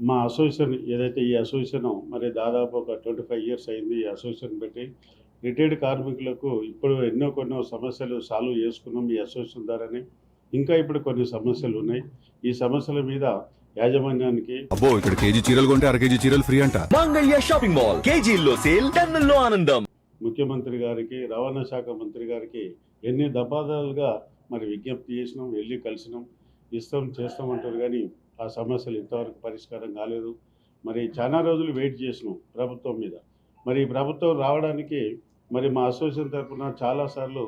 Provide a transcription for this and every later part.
మా అసోసియేషన్ ఏదైతే ఈ అసోసియేషన్ మరి దాదాపు ఒక 25 ఇయర్స్ అయింది ఈ అసోసియేషన్ పెట్టి. రిటైర్డ్ కార్మికులకు ఇప్పుడు ఎన్నో సమస్యలు సాల్వ్ చేసుకున్నాం ఈ అసోసియేషన్ ద్వారానే. ఇంకా ఇప్పుడు కొన్ని సమస్యలున్నాయి. ఈ సమస్యల మీద యాజమాన్యానికి అబ్బో ఇక్కడ కేజీ చీరలు కొంటే అర కేజీ చీరలు ఫ్రీ అంట. మంగళ్య షాపింగ్ మాల్ కేజీల్లో సేల్ టన్నుల్లో ఆనందం. ముఖ్యమంత్రి గారికి, రవాణా శాఖ మంత్రి గారికి ఎన్ని దఫాలుగా మరి విజ్ఞప్తి చేసినాం, వెళ్ళి కలిసినాం, చేస్తామంటారు కానీ ఆ సమస్యలు ఇంతవరకు పరిష్కారం కాలేదు. మరి చాలా రోజులు వెయిట్ చేసినాం ప్రభుత్వం మీద. మరి ఈ ప్రభుత్వం రావడానికి మరి మా అసోసియేషన్ తరఫున చాలాసార్లు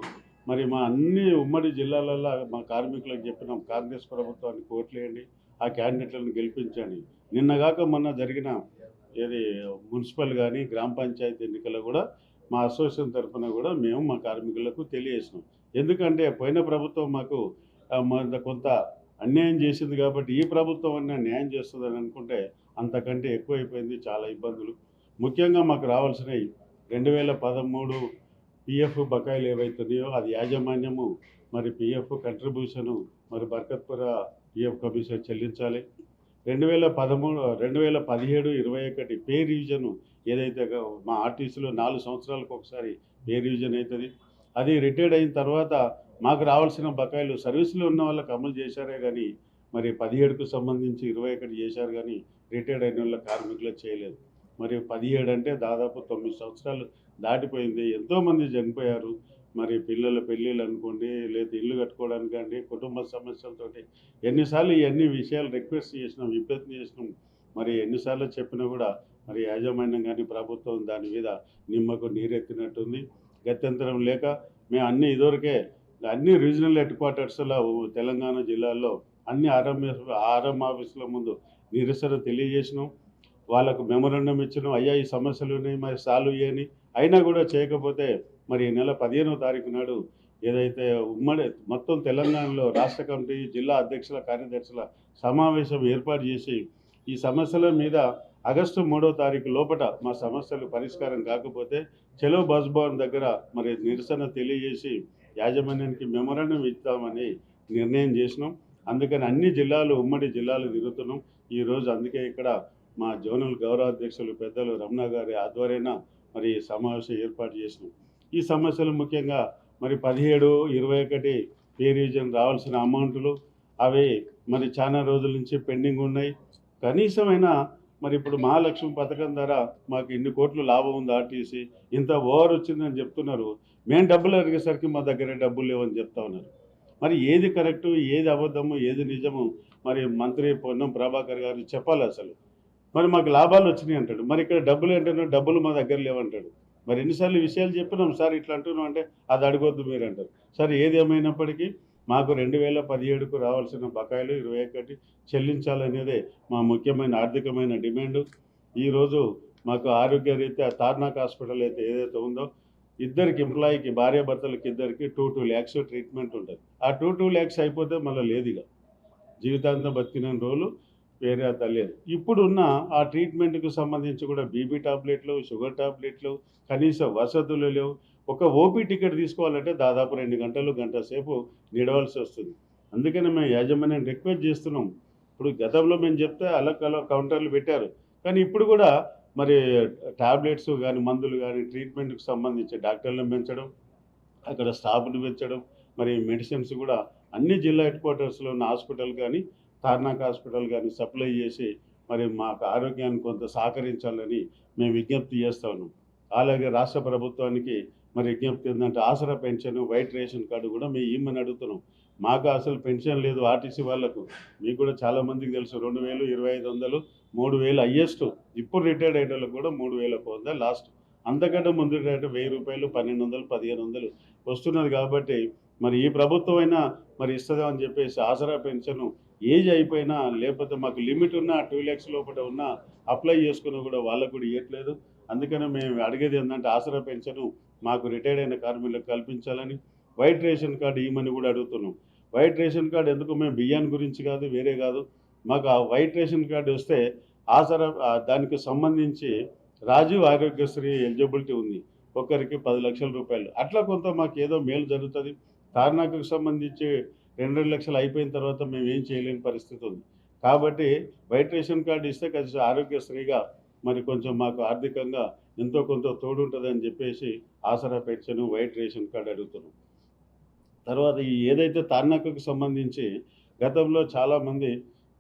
మరి మా అన్ని ఉమ్మడి జిల్లాలలో మా కార్మికులకు చెప్పినాం, కాంగ్రెస్ ప్రభుత్వానికి ఓట్లేయండి, ఆ క్యాండిడేట్లను గెలిపించండి. నిన్నగాక మొన్న జరిగిన ఏది మున్సిపల్ కానీ గ్రామ పంచాయతీ ఎన్నికల్లో కూడా మా అసోసియేషన్ తరఫున కూడా మేము మా కార్మికులకు తెలియజేసినాం. ఎందుకంటే పోయిన ప్రభుత్వం మాకు కొంత అన్యాయం చేసింది కాబట్టి ఈ ప్రభుత్వం అన్న న్యాయం చేస్తుందని అనుకుంటే అంతకంటే ఎక్కువైపోయింది, చాలా ఇబ్బందులు. ముఖ్యంగా మాకు రావాల్సినవి 2013 పిఎఫ్ బకాయిలు ఏవైతున్నాయో అది యాజమాన్యము మరి పిఎఫ్ కంట్రిబ్యూషను మరి బర్కత్పుర పిఎఫ్ కమిషన్ చెల్లించాలి. 2013 2017 21 పే రివిజను ఏదైతే మా ఆర్టీసీలో 4 సంవత్సరాలకు ఒకసారి పే రివిజన్ అవుతుంది. అది రిటైర్డ్ అయిన తర్వాత మాకు రావాల్సిన బకాయిలు సర్వీసులో ఉన్న వాళ్ళకి అమలు చేశారే కానీ మరి 17కు సంబంధించి 21 చేశారు కానీ రిటైర్డ్ అయిన వాళ్ళ కార్మికులు చేయలేదు. మరి 17 అంటే దాదాపు 9 సంవత్సరాలు దాటిపోయింది. ఎంతోమంది చనిపోయారు. మరి పిల్లల పెళ్ళిళ్ళు అనుకోండి, లేదా ఇల్లు కట్టుకోవడానికి అండి, కుటుంబ సమస్యలతోటి ఎన్నిసార్లు ఇవన్నీ విషయాలు రిక్వెస్ట్ చేసినాం, విజ్ఞప్తి చేసినాం. మరి ఎన్నిసార్లు చెప్పినా కూడా మరి యాజమాన్యం కానీ ప్రభుత్వం దాని మీద నిమ్మకు నీరెత్తినట్టుంది. గత్యంతరం లేక మేము అన్ని రీజనల్ హెడ్ క్వార్టర్స్లో తెలంగాణ జిల్లాల్లో అన్ని ఆర్ఎం ఆఫీసుల ముందు నిరసన తెలియజేసినాం. వాళ్ళకు మెమోరాండం ఇచ్చినాం, అయ్యా ఈ సమస్యలు ఉన్నాయి మరి సాల్వ్ చేయని. అయినా కూడా చేయకపోతే మరి ఈ నెల 15వ తారీఖు నాడు ఏదైతే ఉమ్మడి మొత్తం తెలంగాణలో రాష్ట్ర కమిటీ, జిల్లా అధ్యక్షుల, కార్యదర్శుల సమావేశం ఏర్పాటు చేసి ఈ సమస్యల మీద ఆగస్టు 3వ తారీఖు లోపల మా సమస్యలు పరిష్కారం కాకపోతే చలో బస్ భవన్ దగ్గర మరి నిరసన తెలియజేసి యాజమాన్యానికి మెమోరాండం ఇస్తామని నిర్ణయం చేసినాం. అందుకని అన్ని జిల్లాలు, ఉమ్మడి జిల్లాలు తిరుగుతున్నాం ఈరోజు. అందుకే ఇక్కడ మా జోనల్ గౌరవాధ్యక్షులు పెద్దలు రమణ గారి ఆధ్వర్యాన మరి సమావేశం ఏర్పాటు చేసినాం. ఈ సమస్యలు ముఖ్యంగా మరి 17, 21 పే రివిజన్ రావాల్సిన అమౌంట్లు అవి మరి చాలా రోజుల నుంచి పెండింగ్ ఉన్నాయి. కనీసమైనా మరి ఇప్పుడు మహాలక్ష్మి పథకం ద్వారా మాకు ఇన్ని కోట్లు లాభం ఉంది, ఆర్టీసీ ఇంత ఓవర్ వచ్చిందని చెప్తున్నారు. మేము డబ్బులు అడిగేసరికి మా దగ్గర డబ్బులు లేవని చెప్తా ఉన్నారు. మరి ఏది కరెక్టు, ఏది అబద్ధము, ఏది నిజము మరి మంత్రి పొన్నం ప్రభాకర్ గారు చెప్పాలి అసలు. మరి మాకు లాభాలు వచ్చినాయి అంటాడు, మరి ఇక్కడ డబ్బులు ఏంటంటే డబ్బులు మా దగ్గర లేవంటాడు. మరి ఎన్నిసార్లు విషయాలు చెప్పినాం సార్, ఇట్లా అంటున్నాం అంటే అది అడగొద్దు మీరు అంటారు. సరే ఏది ఏమైనప్పటికీ మాకు 2017కు రావాల్సిన బకాయిలు 21 చెల్లించాలనేదే మా ముఖ్యమైన ఆర్థికమైన డిమాండు. ఈరోజు మాకు ఆరోగ్యరీత్యా తార్నాక్ హాస్పిటల్ అయితే ఏదైతే ఉందో ఇద్దరికి ఎంప్లాయీకి, భార్యాభర్తలకి ఇద్దరికి 2 lakhs ట్రీట్మెంట్ ఉంటుంది. ఆ 2 lakhs అయిపోతే మళ్ళీ లేదు, ఇక జీవితాంతం బతికిన రోజులు వేరే తెలియదు. ఇప్పుడున్న ఆ ట్రీట్మెంట్కి సంబంధించి కూడా బీపీ టాబ్లెట్లు, షుగర్ టాబ్లెట్లు, కనీస వసతులు లేవు. ఒక ఓపీ టికెట్ తీసుకోవాలంటే దాదాపు 2 గంటలు, గంట సేపు నిడవలసి వస్తుంది. అందుకని మేము యాజమాన్యాన్ని రిక్వెస్ట్ చేస్తున్నాం. ఇప్పుడు గతంలో మేము చెప్తే అలా కౌంటర్లు పెట్టారు, కానీ ఇప్పుడు కూడా మరి టాబ్లెట్స్ కానీ, మందులు కానీ, ట్రీట్మెంట్కి సంబంధించి డాక్టర్లను పెంచడం, అక్కడ స్టాఫ్ను పెంచడం, మరి మెడిసిన్స్ కూడా అన్ని జిల్లా హెడ్ క్వార్టర్స్లో ఉన్న హాస్పిటల్ కానీ, తార్నాక్ హాస్పిటల్ కానీ సప్లై చేసి మరి మాకు ఆరోగ్యాన్ని కొంత సహకరించాలని మేము విజ్ఞప్తి చేస్తూ ఉన్నాం. అలాగే రాష్ట్ర ప్రభుత్వానికి మరి విజ్ఞప్తి ఏంటంటే ఆసరా పెన్షన్, వైట్ రేషన్ కార్డు కూడా మేము ఇమ్మని అడుగుతున్నాం. మాకు అసలు పెన్షన్ లేదు ఆర్టీసీ వాళ్ళకు. మీకు కూడా చాలామందికి తెలుసు, 2000, 2500, 3000 హయ్యెస్ట్. ఇప్పుడు రిటైర్డ్ అయిన వాళ్ళకు కూడా 3000 లాస్ట్. అంతకంటే ముందు రిటైర్డ్ 1000 రూపాయలు, 1200, 1500 వస్తున్నది. కాబట్టి మరి ఈ ప్రభుత్వం అయినా మరి ఇస్తుందని చెప్పేసి ఆసరా పెన్షన్ ఏజ్ అయిపోయినా, లేకపోతే మాకు లిమిట్ ఉన్న 2 lakhs లోపల ఉన్న అప్లై చేసుకున్నా కూడా వాళ్ళకు కూడా ఇవ్వట్లేదు. అందుకని మేము అడిగేది ఏంటంటే ఆసరా పెన్షన్ మాకు రిటైర్డ్ అయిన కార్మికులకు కల్పించాలని, వైట్ రేషన్ కార్డు ఇవ్వమని కూడా అడుగుతున్నాం. వైట్ రేషన్ కార్డు ఎందుకు, మేము బియ్యాన్ని గురించి కాదు, వేరే కాదు. మాకు ఆ వైట్ రేషన్ కార్డు వస్తే ఆసరా దానికి సంబంధించి రాజీవ్ ఆరోగ్యశ్రీ ఎలిజిబిలిటీ ఉంది, ఒక్కరికి 10 లక్షల రూపాయలు. అట్లా కొంత మాకు ఏదో మేలు జరుగుతుంది. తార్నాకు సంబంధించి 2 లక్షలు అయిపోయిన తర్వాత మేము ఏం చేయలేని పరిస్థితి ఉంది. కాబట్టి వైట్ రేషన్ కార్డు ఇస్తే కొంచెం ఆరోగ్యశ్రీగా మరి కొంచెం మాకు ఆర్థికంగా ఎంతో కొంత తోడుంటుందని చెప్పేసి ఆసరా పెన్షన్ వైట్ రేషన్ కార్డు అడుగుతున్నాం. తర్వాత ఈ ఏదైతే తార్నాకకు సంబంధించి గతంలో చాలామంది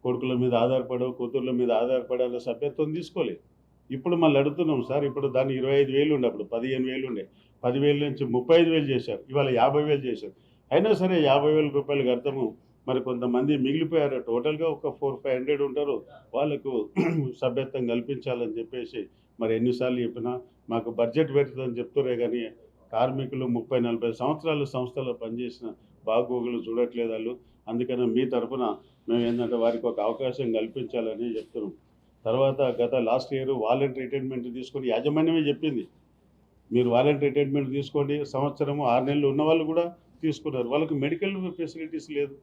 కొడుకుల మీద ఆధారపడో కూతుర్ల మీద ఆధారపడాలో సభ్యత్వం తీసుకోలేదు. ఇప్పుడు మళ్ళీ అడుగుతున్నాం సార్. ఇప్పుడు దాన్ని 25,000 ఉండే, అప్పుడు 15,000 ఉండే, 10,000 నుంచి 35,000 చేశారు, ఇవాళ 50,000 చేశారు. అయినా సరే 50,000 రూపాయలు కడతాము. మరి కొంతమంది మిగిలిపోయారు, టోటల్గా ఒక 400-500 ఉంటారు, వాళ్ళకు సభ్యత్వం కల్పించాలని చెప్పేసి మరి ఎన్నిసార్లు చెప్పినా మాకు బడ్జెట్ పెడుతుందని చెప్తురే కానీ కార్మికులు 30-40 సంవత్సరాలు సంస్థలో పనిచేసిన బాగోగులు చూడట్లేదు వాళ్ళు. అందుకని మీ తరఫున మేము ఏంటంటే వారికి ఒక అవకాశం కల్పించాలని చెప్తున్నాం. తర్వాత గత లాస్ట్ ఇయర్ వాలంటరీ రిటైర్మెంట్ తీసుకొని యాజమాన్యమే చెప్పింది, మీరు వాలంటరీ రిటైర్మెంట్ తీసుకోండి, సంవత్సరము 6 నెలలు ఉన్న వాళ్ళు కూడా తీసుకున్నారు. వాళ్ళకి మెడికల్ ఫెసిలిటీస్ లేదు.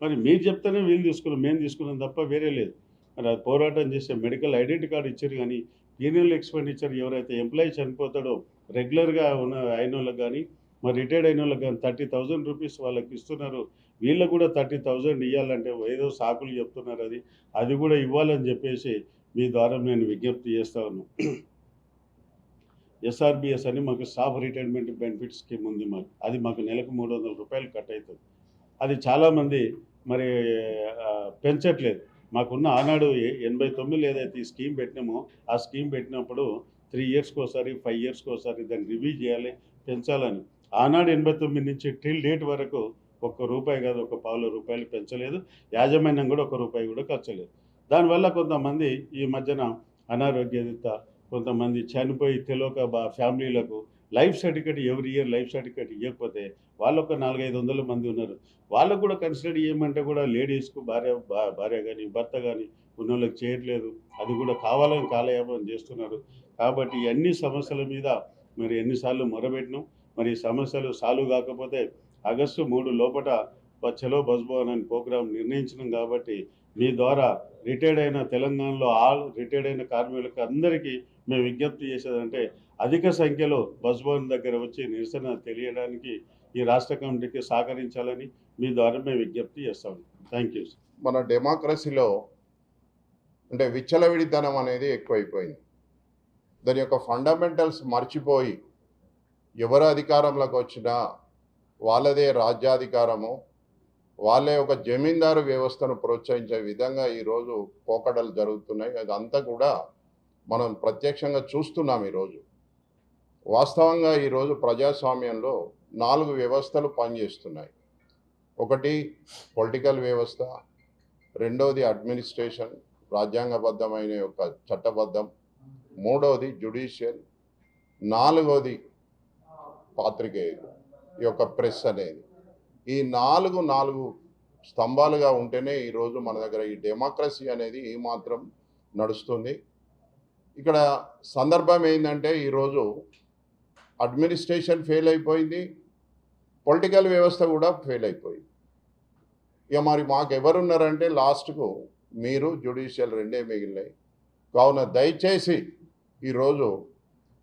మరి మీరు చెప్తేనే వీళ్ళు తీసుకున్నాం, మేము తీసుకున్నాం తప్ప వేరే లేదు. మరి అది పోరాటం చేసే మెడికల్ ఐడెంటిటీ కార్డు ఇచ్చారు కానీ పీరియల్ ఎక్స్పెండిచర్ ఎవరైతే ఎంప్లాయీ చనిపోతాడో రెగ్యులర్గా ఉన్న అయిన వాళ్ళకి కానీ మరి రిటైర్డ్ అయిన వాళ్ళకి కానీ 30,000 రూపీస్ వాళ్ళకి ఇస్తున్నారు. వీళ్ళకు కూడా 30,000 ఇవ్వాలంటే ఏదో సాకులు చెప్తున్నారు. అది కూడా ఇవ్వాలని చెప్పేసి మీ ద్వారా నేను విజ్ఞప్తి చేస్తా ఉన్నాను. ఎస్ఆర్బిఎస్ అని మాకు స్టాఫ్ రిటైర్మెంట్ బెనిఫిట్ స్కీమ్ ఉంది. అది మాకు నెలకు 300 రూపాయలు కట్ అవుతుంది. అది చాలామంది మరి పెంచట్లేదు. మాకున్న ఆనాడు 89 ఏదైతే ఈ స్కీమ్ పెట్టినామో ఆ స్కీమ్ పెట్టినప్పుడు 3 ఇయర్స్కి ఒకసారి 5 ఇయర్స్కి ఒకసారి దాన్ని రివ్యూ చేయాలి, పెంచాలని. ఆనాడు 89 నుంచి టిల్ డేట్ వరకు ₹1 కాదు, ₹1.25 పెంచలేదు. యాజమాన్యం కూడా ₹1 కూడా ఖర్చలేదు. దానివల్ల కొంతమంది ఈ మధ్యన అనారోగ్యత, కొంతమంది చనిపోయి తెలియక ఫ్యామిలీలకు life certificate every year life certificate ఇవ్వకపోతే వాళ్ళు ఒక 400-500 మంది ఉన్నారు. వాళ్ళకు కూడా కన్సిడర్ చేయమంటే కూడా లేడీస్కు భార్య కానీ భర్త కానీ ఉన్న వాళ్ళకి చేయట్లేదు. అది కూడా కావాలని కాలయాపన చేస్తున్నారు. కాబట్టి ఈ అన్ని సమస్యల మీద మరి ఎన్నిసార్లు మొరబెట్టినాం. మరి ఈ సమస్యలు సాల్వ్ కాకపోతే ఆగస్టు 3 లోపల చలో బస్ భవన్ అని ప్రోగ్రాం నిర్ణయించినాం. కాబట్టి మీ ద్వారా రిటైర్డ్ అయిన తెలంగాణలో ఆల్ రిటైర్డ్ అయిన కార్మికులకు అందరికీ మేము విజ్ఞప్తి చేసేదంటే అధిక సంఖ్యలో బస్ భవన్ దగ్గర వచ్చి నిరసన తెలియడానికి ఈ రాష్ట్ర కమిటీకి సహకరించాలని మీ ద్వారా మేము విజ్ఞప్తి చేస్తాం. Thank you. మన డెమోక్రసీలో అంటే విచ్చలవిడితనం అనేది ఎక్కువైపోయింది. దాని యొక్క ఫండమెంటల్స్ మర్చిపోయి ఎవరు అధికారంలోకి వచ్చినా వాళ్ళదే రాజ్యాధికారము, వాళ్ళే ఒక జమీందారు వ్యవస్థను ప్రోత్సహించే విధంగా ఈరోజు పోకడలు జరుగుతున్నాయి. అదంతా కూడా మనం ప్రత్యక్షంగా చూస్తున్నాం. ఈరోజు వాస్తవంగా ఈరోజు ప్రజాస్వామ్యంలో 4 వ్యవస్థలు పనిచేస్తున్నాయి. ఒకటి పొలిటికల్ వ్యవస్థ, రెండవది అడ్మినిస్ట్రేషన్ రాజ్యాంగబద్ధమైన యొక్క చట్టబద్ధం, మూడవది జ్యుడిషియల్, నాలుగవది పాత్రికేయులు ఈ యొక్క ప్రెస్ అనేది. ఈ నాలుగు స్తంభాలుగా ఉంటేనే ఈరోజు మన దగ్గర ఈ డెమోక్రసీ అనేది ఈ మాత్రం నడుస్తుంది. ఇక్కడ సందర్భం ఏంటంటే ఈరోజు అడ్మినిస్ట్రేషన్ ఫెయిల్ అయిపోయింది, పొలిటికల్ వ్యవస్థ కూడా ఫెయిల్ అయిపోయింది. ఇక మరి మాకు ఎవరున్నారంటే లాస్ట్కు మీరు జ్యుడిషియల్ రెండే మిగిలినాయి. కావున దయచేసి ఈరోజు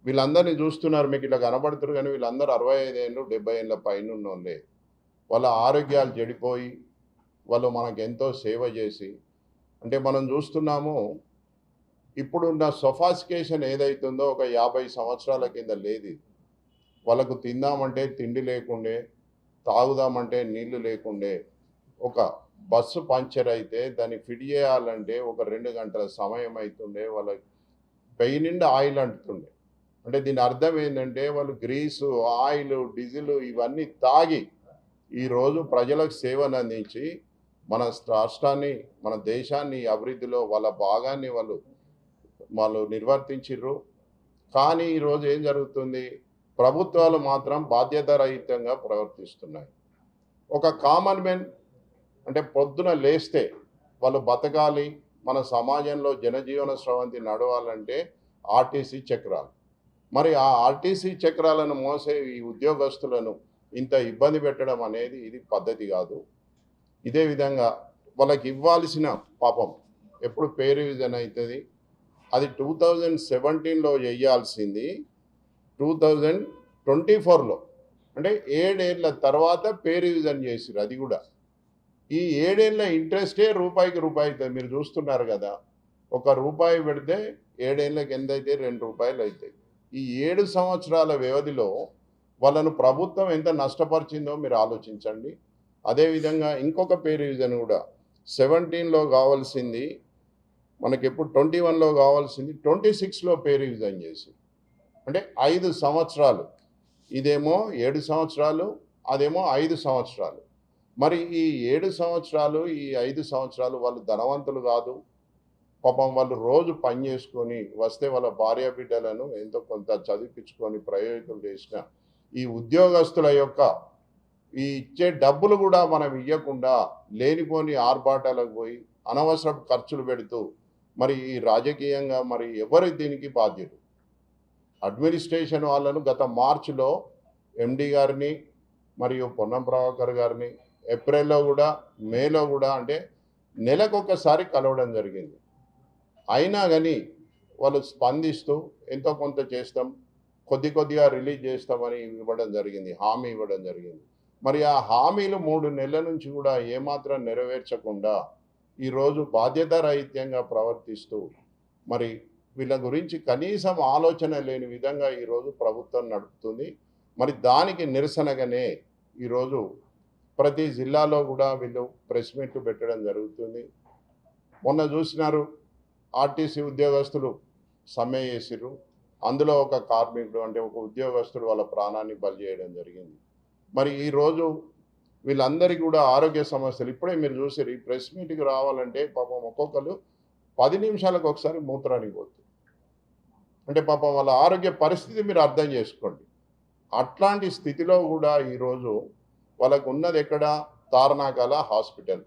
వీళ్ళందరినీ చూస్తున్నారు, మీకు ఇట్లా కనబడుతున్నారు కానీ వీళ్ళందరూ 65 ఏళ్ళు 70 ఏళ్ళ పైన ఉన్నోళ్ళే. వాళ్ళ ఆరోగ్యాలు చెడిపోయి వాళ్ళు మనకు ఎంతో సేవ చేసి అంటే మనం చూస్తున్నాము. ఇప్పుడున్న సొఫాస్టికేషన్ ఏదైతుందో ఒక 50 సంవత్సరాల కింద లేదు. వాళ్ళకు తిందామంటే తిండి లేకుండే, తాగుదామంటే నీళ్లు లేకుండే. ఒక బస్సు పంక్చర్ అయితే దాన్ని ఫిట్ చేయాలంటే ఒక 2 గంటల సమయం అవుతుండే. వాళ్ళకి పెయి నిండా ఆయిల్ అంటుతుండే. అంటే దీని అర్థం ఏంటంటే వాళ్ళు గ్రీసు, ఆయిల్, డీజిల్ ఇవన్నీ తాగి ఈరోజు ప్రజలకు సేవను అందించి మన రాష్ట్రాన్ని, మన దేశాన్ని అభివృద్ధిలో వాళ్ళ భాగాన్ని వాళ్ళు నిర్వర్తించిర్రు. కానీ ఈరోజు ఏం జరుగుతుంది, ప్రభుత్వాలు మాత్రం బాధ్యతారహితంగా ప్రవర్తిస్తున్నాయి. ఒక కామన్ మ్యాన్ అంటే పొద్దున లేస్తే వాళ్ళు బతకాలి, మన సమాజంలో జనజీవన స్రవంతి నడవాలంటే ఆర్టీసీ చక్రాలు. మరి ఆ ఆర్టీసీ చక్రాలను మోసే ఈ ఉద్యోగస్తులను ఇంత ఇబ్బంది పెట్టడం అనేది ఇది పద్ధతి కాదు. ఇదే విధంగా వాళ్ళకి ఇవ్వాల్సిన పాపం ఎప్పుడు పే రివిజన్ అవుతుంది, అది 2017లో చేయాల్సింది 2024లో అంటే 7 ఏళ్ళ తర్వాత పే రివిజన్ చేసిరు. అది కూడా ఈ 7 ఏళ్ల ఇంట్రెస్టే రూపాయికి రూపాయి అవుతుంది. మీరు చూస్తున్నారు కదా, ₹1 పెడితే 7 ఏళ్ళకి ఎంత అయితే ₹2 అవుతాయి. ఈ 7 సంవత్సరాల వ్యవధిలో వాళ్ళను ప్రభుత్వం ఎంత నష్టపరిచిందో మీరు ఆలోచించండి. అదేవిధంగా ఇంకొక పే రివిజన్ కూడా 17లో కావాల్సింది మనకి ఎప్పుడు 21లో కావాల్సింది 26లో పే రివిజన్ చేసి, అంటే 5 సంవత్సరాలు. ఇదేమో 7 సంవత్సరాలు, అదేమో 5 సంవత్సరాలు. మరి ఈ 7 సంవత్సరాలు, ఈ 5 సంవత్సరాలు వాళ్ళు ధనవంతులు కాదు. పాపం వాళ్ళు రోజు పని చేసుకొని వస్తే వాళ్ళ భార్య బిడ్డలను ఎంతో కొంత చదివించుకొని ప్రయోజకులు చేసిన ఈ ఉద్యోగస్తుల యొక్క ఈ ఇచ్చే డబ్బులు కూడా మనం ఇవ్వకుండా లేనిపోని ఆర్భాటాలకు పోయి అనవసరపు ఖర్చులు పెడుతూ మరి ఈ రాజకీయంగా మరి ఎవరు దీనికి బాధ్యులు? అడ్మినిస్ట్రేషన్ వాళ్ళను గత మార్చిలో ఎండి గారిని మరియు పొన్నం ప్రభాకర్ గారిని ఏప్రిల్లో కూడా మేలో కూడా అంటే నెలకొకసారి కలవడం జరిగింది. అయినా కానీ వాళ్ళు స్పందిస్తూ ఎంతో కొంత చేస్తాం, కొద్దిగా రిలీజ్ చేస్తామని ఇవ్వడం జరిగింది, హామీ ఇవ్వడం జరిగింది. మరి ఆ హామీలు 3 నెలల నుంచి కూడా ఏమాత్రం నెరవేర్చకుండా ఈరోజు బాధ్యతారహిత్యంగా ప్రవర్తిస్తూ మరి వీళ్ళ గురించి కనీసం ఆలోచన లేని విధంగా ఈరోజు ప్రభుత్వం నడుపుతుంది. మరి దానికి నిరసనగానే ఈరోజు ప్రతి జిల్లాలో కూడా వీళ్ళు ప్రెస్ మీట్లు పెట్టడం జరుగుతుంది. మొన్న చూసినారు, ఆర్టీసీ ఉద్యోగస్తులు సమ్మె చేసిర్రు. అందులో ఒక కార్మికుడు అంటే ఒక ఉద్యోగస్తుడు వాళ్ళ ప్రాణాన్ని బలి చేయడం జరిగింది. మరి ఈరోజు వీళ్ళందరికీ కూడా ఆరోగ్య సమస్యలు ఇప్పుడే మీరు చూసారు. ఈ ప్రెస్ మీట్కి రావాలంటే పాపం ఒక్కొక్కరు 10 నిమిషాలకు ఒకసారి మూత్రానికి పోతుంది. అంటే పాపం వాళ్ళ ఆరోగ్య పరిస్థితి మీరు అర్థం చేసుకోండి. అట్లాంటి స్థితిలో కూడా ఈరోజు వాళ్ళకు ఉన్నది ఎక్కడ? తార్నాకాల హాస్పిటల్.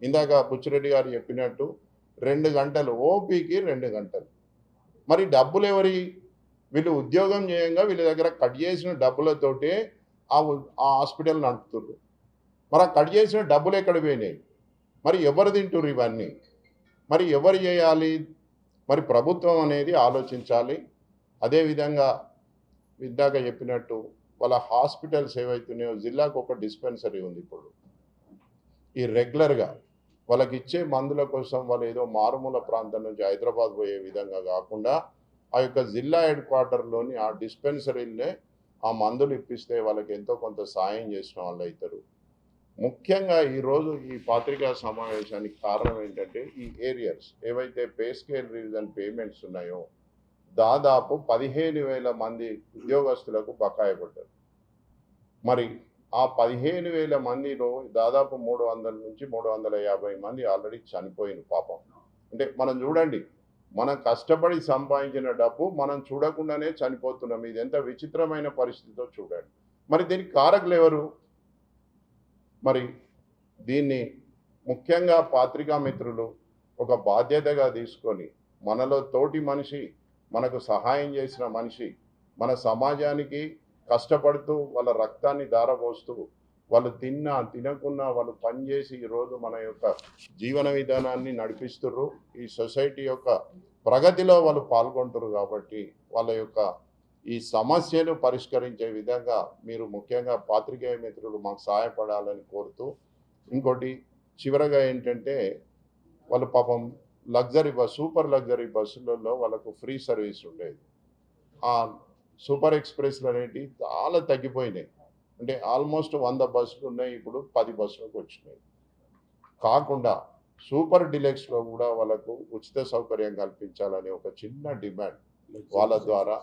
ఇందాక బుచ్చిరెడ్డి గారు చెప్పినట్టు 2 గంటలు ఓపీకి 2 గంటలు. మరి డబ్బులు ఎవరి? వీళ్ళు ఉద్యోగం చేయంగా వీళ్ళ దగ్గర కట్ చేసిన డబ్బులతోటే ఆ హాస్పిటల్ నడుపుతుర్రు. మరి ఆ కట్ చేసిన డబ్బులు ఎక్కడ పోయినాయి? మరి ఎవరు తింటుర్రు ఇవన్నీ? మరి ఎవరు చేయాలి? మరి ప్రభుత్వం అనేది ఆలోచించాలి. అదేవిధంగా ఇందాక చెప్పినట్టు వాళ్ళ హాస్పిటల్స్ ఏవైతున్నాయో జిల్లాకు ఒక డిస్పెన్సరీ ఉంది. ఇప్పుడు ఈ రెగ్యులర్గా వాళ్ళకి ఇచ్చే మందుల కోసం వాళ్ళు ఏదో మారుమూల ప్రాంతం నుంచి హైదరాబాద్ పోయే విధంగా కాకుండా ఆ యొక్క జిల్లా హెడ్ క్వార్టర్లోని ఆ డిస్పెన్సరీలనే ఆ మందులు ఇప్పిస్తే వాళ్ళకి ఎంతో కొంత సాయం చేసిన వాళ్ళు అవుతారు. ముఖ్యంగా ఈరోజు ఈ పత్రికా సమావేశానికి కారణం ఏంటంటే ఈ ఏరియర్స్ ఏవైతే పే స్కేల్ రివిజన్ పేమెంట్స్ ఉన్నాయో దాదాపు 15,000 మంది ఉద్యోగస్తులకు బకాయి పడ్డారు. మరి ఆ 15,000 మందిలో దాదాపు 300 నుంచి 350 మంది ఆల్రెడీ చనిపోయిన పాపం. అంటే మనం చూడండి, మనం కష్టపడి సంపాదించిన డబ్బు మనం చూడకుండానే చనిపోతున్నాం. ఇది ఎంత విచిత్రమైన పరిస్థితితో చూడండి. మరి దీనికి కారకులు ఎవరు? మరి దీన్ని ముఖ్యంగా పాత్రికా మిత్రులు ఒక బాధ్యతగా తీసుకొని మనలో తోటి మనిషి, మనకు సహాయం చేసిన మనిషి, మన సమాజానికి కష్టపడుతూ వాళ్ళ రక్తాన్ని ధారపోస్తూ వాళ్ళు తిన్నా తినకున్నా వాళ్ళు పనిచేసి ఈరోజు మన యొక్క జీవన విధానాన్ని నడిపిస్తుర్రు. ఈ సొసైటీ యొక్క ప్రగతిలో వాళ్ళు పాల్గొంటారు. కాబట్టి వాళ్ళ యొక్క ఈ సమస్యను పరిష్కరించే విధంగా మీరు ముఖ్యంగా పాత్రికేయ మిత్రులు మాకు సహాయపడాలని కోరుతూ, ఇంకోటి చివరగా ఏంటంటే వాళ్ళు పాపం లగ్జరీ బస్, సూపర్ లగ్జరీ బస్సులలో వాళ్ళకు ఫ్రీ సర్వీస్ ఉండేది. ఆ సూపర్ ఎక్స్ప్రెస్లు అనేవి చాలా తగ్గిపోయినాయి. అంటే ఆల్మోస్ట్ 100 బస్సులు ఉన్నాయి, ఇప్పుడు 10 బస్సులకు వచ్చినాయి. కాకుండా సూపర్ డిలక్స్లో కూడా వాళ్ళకు ఉచిత సౌకర్యం కల్పించాలని ఒక చిన్న డిమాండ్ వాళ్ళ ద్వారా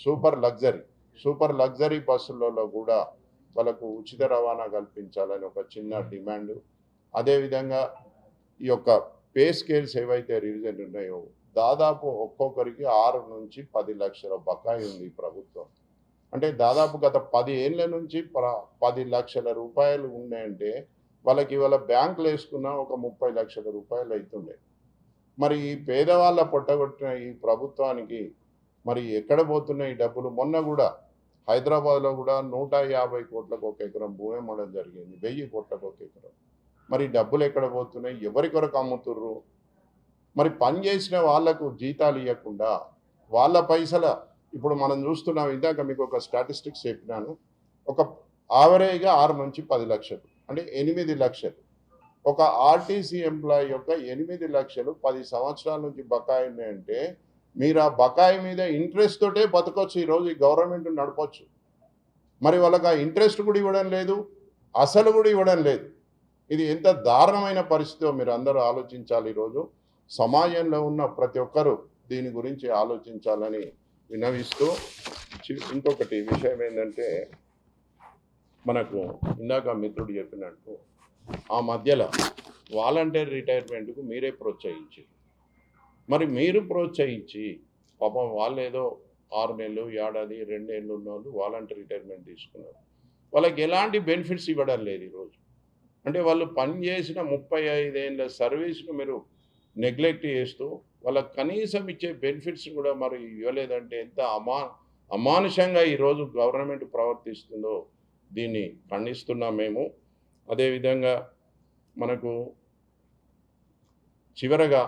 సూపర్ లగ్జరీ బస్సులలో కూడా వాళ్ళకు ఉచిత రవాణా కల్పించాలని ఒక చిన్న డిమాండ్. అదేవిధంగా ఈ యొక్క పే స్కేల్స్ ఏవైతే రివిజన్ ఉన్నాయో దాదాపు ఒక్కొక్కరికి 6 నుంచి 10 లక్షల బకాయి ఉంది ప్రభుత్వం. అంటే దాదాపు గత 10 ఏళ్ళ నుంచి 10 లక్షల రూపాయలు ఉన్నాయంటే వాళ్ళకి ఇవాళ బ్యాంకులు వేసుకున్న ఒక 30 లక్షల రూపాయలు అవుతుండే. మరి ఈ పేదవాళ్ళ పొట్టగొట్టిన ఈ ప్రభుత్వానికి మరి ఎక్కడ పోతున్నాయి ఈ డబ్బులు? మొన్న కూడా హైదరాబాద్లో కూడా 150 కోట్లకు ఒక ఎకరం భూమి అమ్మడం జరిగింది, 1000 కోట్లకు ఒక ఎకరం. మరి డబ్బులు ఎక్కడ పోతున్నాయి? ఎవరి కొరకు అమ్ముతుర్రు? మరి పని చేసిన వాళ్లకు జీతాలు ఇవ్వకుండా వాళ్ళ పైసల ఇప్పుడు మనం చూస్తున్నాం. ఇందాక మీకు ఒక స్టాటిస్టిక్స్ చెప్పినాను. ఒక యావరేజ్గా 6 నుంచి 10 లక్షలు అంటే 8 లక్షలు ఒక ఆర్టీసీ ఎంప్లాయీ యొక్క 8 లక్షలు 10 సంవత్సరాల నుంచి బకాయి ఉన్నాయంటే మీరు ఆ బకాయి మీద ఇంట్రెస్ట్ తోటే బతకొచ్చు, ఈరోజు ఈ గవర్నమెంట్ నడపచ్చు. మరి వాళ్ళకి ఆ ఇంట్రెస్ట్ కూడా ఇవ్వడం లేదు, అసలు కూడా ఇవ్వడం లేదు. ఇది ఎంత దారుణమైన పరిస్థితిలో మీరు అందరూ ఆలోచించాలి. ఈరోజు సమాజంలో ఉన్న ప్రతి ఒక్కరూ దీని గురించి ఆలోచించాలని విన్నవిస్తూ, ఇంకొకటి విషయం ఏంటంటే, మనకు ఇందాక మిత్రుడు చెప్పినట్టు ఆ మధ్యలో వాలంటీర్ రిటైర్మెంట్కు మీరే ప్రోత్సహించారు. మరి మీరు ప్రోత్సహించి పాపం వాళ్ళు ఏదో 6 నెలలు, ఏడాది, 2 ఏళ్ళు ఉన్న వాళ్ళు వాలంటీర్ రిటైర్మెంట్ తీసుకున్నారు. వాళ్ళకి ఎలాంటి బెనిఫిట్స్ ఇవ్వడం లేదు ఈరోజు. అంటే వాళ్ళు పనిచేసిన 35 ఏళ్ళ సర్వీస్ను మీరు నెగ్లెక్ట్ చేస్తూ వాళ్ళకి కనీసం ఇచ్చే బెనిఫిట్స్ కూడా మరి ఇవ్వలేదంటే ఎంత అమానుషంగా ఈరోజు గవర్నమెంట్ ప్రవర్తిస్తుందో దీన్ని ఖండిస్తున్నాం మేము. అదేవిధంగా మనకు చివరగా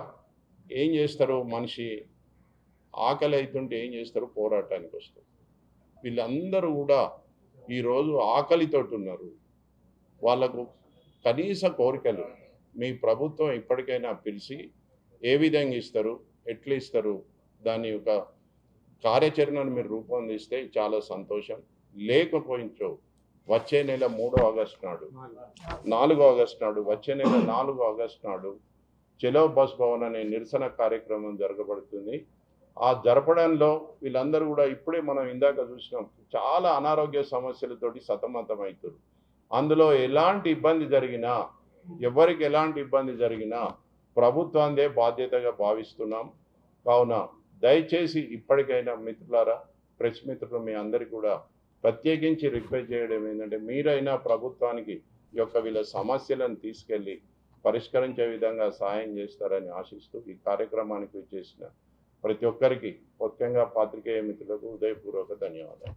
ఏం చేస్తారు, మనిషి ఆకలి అవుతుంటే ఏం చేస్తారు, పోరాటానికి వస్తారు. వీళ్ళందరూ కూడా ఈరోజు ఆకలితోటి ఉన్నారు. వాళ్ళకు కనీస కోరికలు మీ ప్రభుత్వం ఇప్పటికైనా పిలిచి ఏ విధంగా ఇస్తారు, ఎట్లా ఇస్తారు, దాని యొక్క కార్యాచరణను మీరు రూపొందిస్తే చాలా సంతోషం. లేకపోయించో వచ్చే నెల 3 ఆగస్టు నాడు, 4 ఆగస్టు నాడు, వచ్చే నెల 4 ఆగస్టు నాడు చలో బస్ భవన్ అనే నిరసన కార్యక్రమం జరగబడుతుంది. ఆ జరపడంలో వీళ్ళందరూ కూడా ఇప్పుడే మనం ఇందాక చూసినాం, చాలా అనారోగ్య సమస్యలతోటి సతమతమవుతారు. అందులో ఎలాంటి ఇబ్బంది జరిగినా, ఎవరికి ఎలాంటి ఇబ్బంది జరిగినా ప్రభుత్వాందే బాధ్యతగా భావిస్తున్నాం. కావున దయచేసి ఇప్పటికైనా మిత్రులారా, ప్రెస్ మిత్రులు మీ అందరికీ కూడా ప్రత్యేకించి రిక్వెస్ట్ చేయడం ఏంటంటే, మీరైనా ప్రభుత్వానికి వీళ్ళ సమస్యలను తీసుకెళ్ళి పరిష్కరించే విధంగా సహాయం చేస్తారని ఆశిస్తూ ఈ కార్యక్రమానికి చేసిన ప్రతి ఒక్కరికి, ముఖ్యంగా పాత్రికేయ మిత్రులకు హృదయపూర్వక ధన్యవాదాలు.